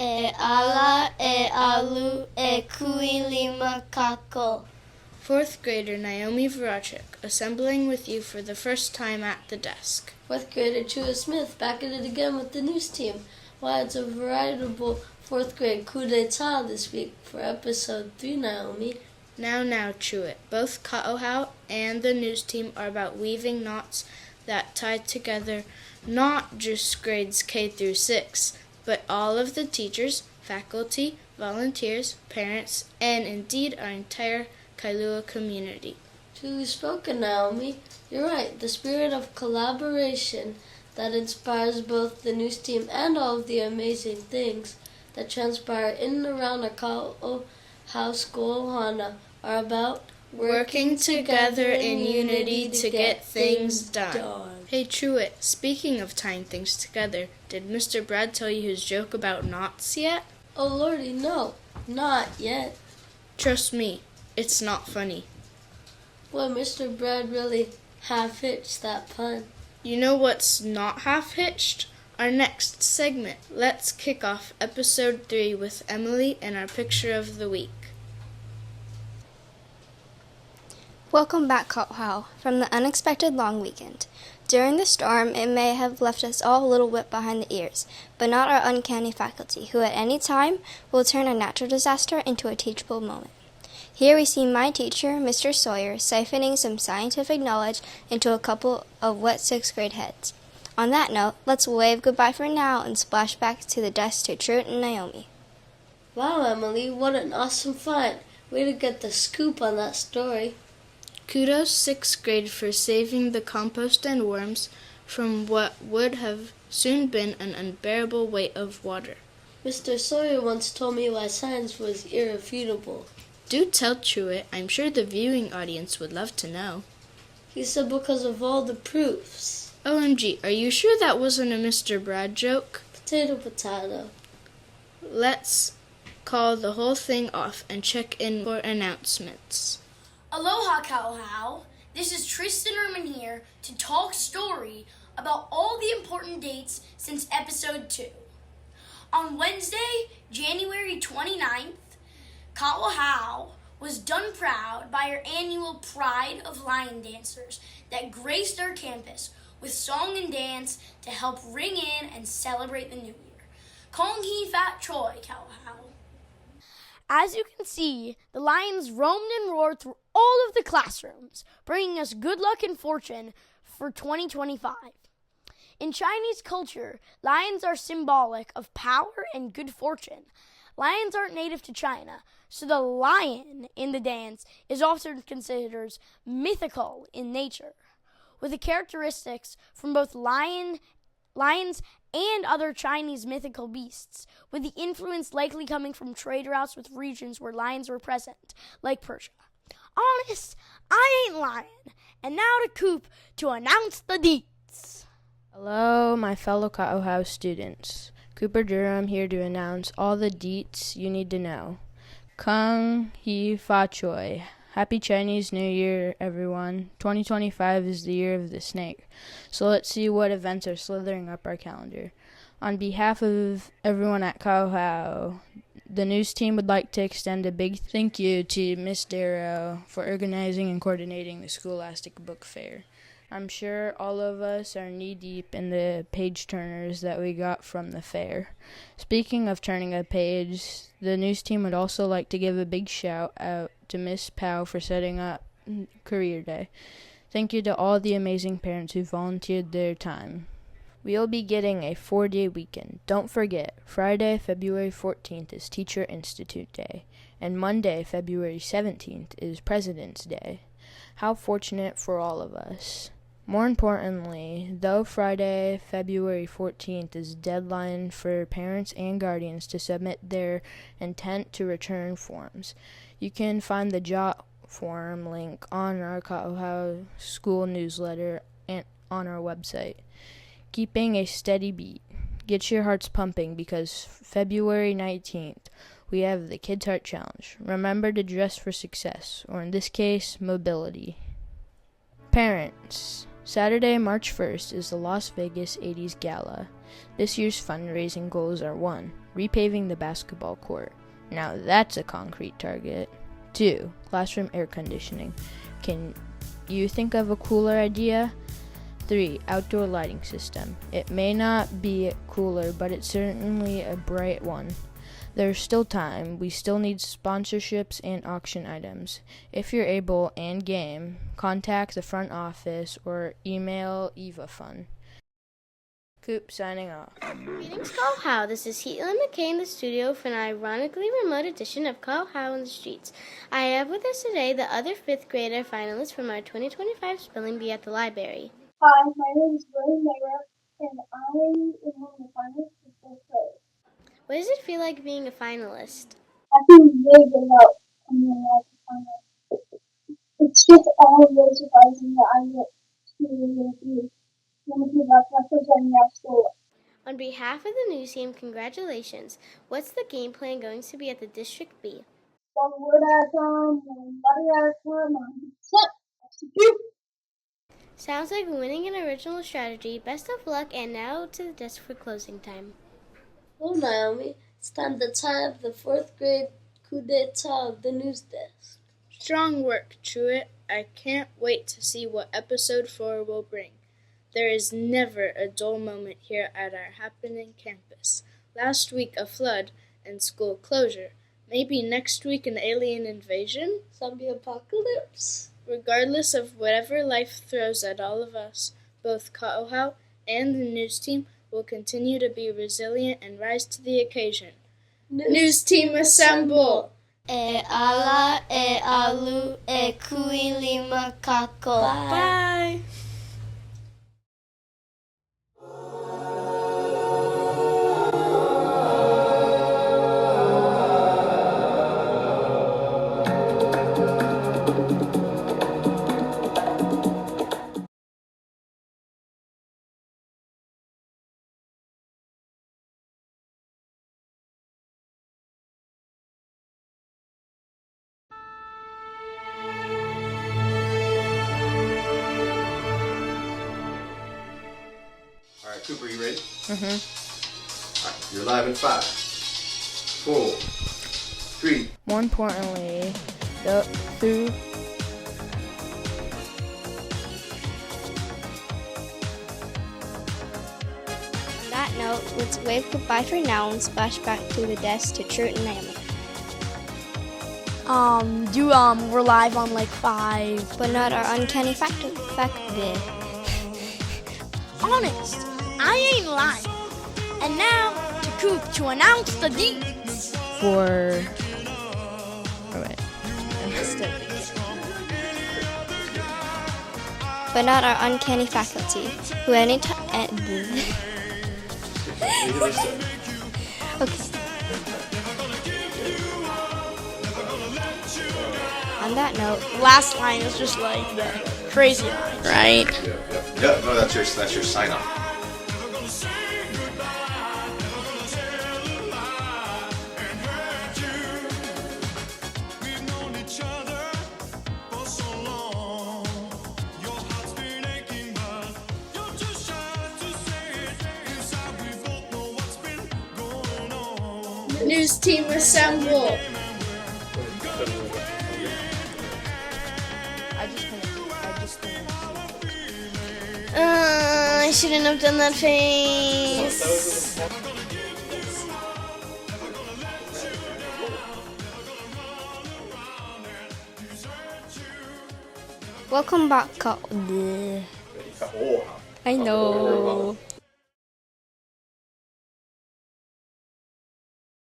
e ala, e alu, e kuilima kako. Fourth grader Naomi Voracek, assembling with you for the first time at the desk. Fourth grader Chua Smith, back at it again with the news team. Why, it's a veritable fourth grade coup d'etat this week for episode 3, Naomi. Now, Chewit. Both KaʻŌhao and the news team are about weaving knots that tie together not just grades K through 6, but all of the teachers, faculty, volunteers, parents, and indeed our entire Kailua community. Truly spoken, Naomi. You're right. The spirit of collaboration that inspires both the news team and all of the amazing things that transpire in and around our KaʻŌhao School Ohana are about working together in unity to get things done. Hey, Chewit, speaking of tying things together, did Mr. Brad tell you his joke about knots yet? Oh, Lordy, no. Not yet. Trust me, it's not funny. Boy, Mr. Brad really half-hitched that pun. You know what's not half-hitched? Our next segment. Let's kick off episode 3 with Emily and our picture of the week. Welcome back, KaʻŌhao, from the unexpected long weekend. During the storm, it may have left us all a little wet behind the ears, but not our uncanny faculty, who at any time will turn a natural disaster into a teachable moment. Here we see my teacher, Mr. Sawyer, siphoning some scientific knowledge into a couple of wet 6th grade heads. On that note, let's wave goodbye for now and splash back to the desk to Truett and Naomi. Wow, Emily, what an awesome find. Way to get the scoop on that story. Kudos 6th grade for saving the compost and worms from what would have soon been an unbearable weight of water. Mr. Sawyer once told me why science was irrefutable. Do tell Chewit. I'm sure the viewing audience would love to know. He said because of all the proofs. OMG, are you sure that wasn't a Mr. Brad joke? Potato. Let's call the whole thing off and check in for announcements. Aloha, KaʻŌhao. This is Tristan Erman here to talk story about all the important dates since episode 2. On Wednesday, January 29th, KaʻŌhao was done proud by our annual Pride of Lion Dancers that graced our campus with song and dance to help ring in and celebrate the new year. Kong Hee Fat Choi, KaʻŌhao. As you can see, the lions roamed and roared through all of the classrooms, bringing us good luck and fortune for 2025. In Chinese culture, lions are symbolic of power and good fortune. Lions aren't native to China, so the lion in the dance is often considered mythical in nature, with the characteristics from both lions and other Chinese mythical beasts, with the influence likely coming from trade routes with regions where lions were present, like Persia. Honest, I ain't lying. And now to Coop to announce the deets. Hello, my fellow KaʻŌhao students. Cooper Durham here to announce all the deets you need to know. Kung Hee Fa Choi. Happy Chinese New Year, everyone. 2025 is the year of the snake. So let's see what events are slithering up our calendar. On behalf of everyone at Kaʻhao, the news team would like to extend a big thank you to Miss Darrow for organizing and coordinating the Scholastic Book Fair. I'm sure all of us are knee-deep in the page turners that we got from the fair. Speaking of turning a page, the news team would also like to give a big shout out to Miss Powell for setting up Career Day. Thank you to all the amazing parents who volunteered their time. We'll be getting a 4-day weekend. Don't forget, Friday, February 14th is Teacher Institute Day, and Monday, February 17th is President's Day. How fortunate for all of us. More importantly, though Friday, February 14th is deadline for parents and guardians to submit their intent to return forms, you can find the JOT form link on our Kaʻhao school newsletter and on our website. Keeping a steady beat. Get your hearts pumping because February 19th, we have the Kids Heart Challenge. Remember to dress for success, or in this case, mobility. Parents, Saturday, March 1st is the Las Vegas 80s Gala. This year's fundraising goals are 1. Repaving the basketball court. Now that's a concrete target. 2. Classroom air conditioning. Can you think of a cooler idea? 3. Outdoor lighting system. It may not be cooler, but it's certainly a bright one. There's still time. We still need sponsorships and auction items. If you're able and game, contact the front office or email EvaFun. Coop signing off. Greetings, KaʻŌhao. This is Heatlyn McKay in the studio for an ironically remote edition of KaʻŌhao in the Streets. I have with us today the other 5th grader finalists from our 2025 Spelling Bee at the library. Hi, my name is William Mayra, and I am one of the finalists for 4th grade. What does it feel like being a finalist? I feel really good about coming out the finals. It's just all really surprising that I get to be one of the best representing our school. On behalf of the news team, congratulations. What's the game plan going to be at the District B? 1 word at a time, 1 letter at a time, and set, execute. Sounds like winning an original strategy. Best of luck, and now to the desk for closing time. Hello, Naomi. It's time to tie up the 4th grade coup d'etat of the news desk. Strong work, Truett. I can't wait to see what episode 4 will bring. There is never a dull moment here at our happening campus. Last week a flood and school closure. Maybe next week an alien invasion? Zombie apocalypse? Regardless of whatever life throws at all of us, both KaʻŌhao and the news team will continue to be resilient and rise to the occasion. News team assemble! E ala, e alu, e kuilima kako. Bye! All right, Cooper, you ready? Mm-hmm. All right, you're live in 5, 4, 3. More importantly, On that note, let's wave goodbye for now and splash back to the desk to Truett and Naomi. We're live on like 5. But not our uncanny fact Honest, I ain't lying. And now to Coop to announce the deeds. for... Oh, wait. but not our uncanny faculty, who anytime... Okay. On that note, Last line is just like the crazy line, right? Yeah, no, that's your sign off. News team assemble! I shouldn't have done that face. welcome back, I know.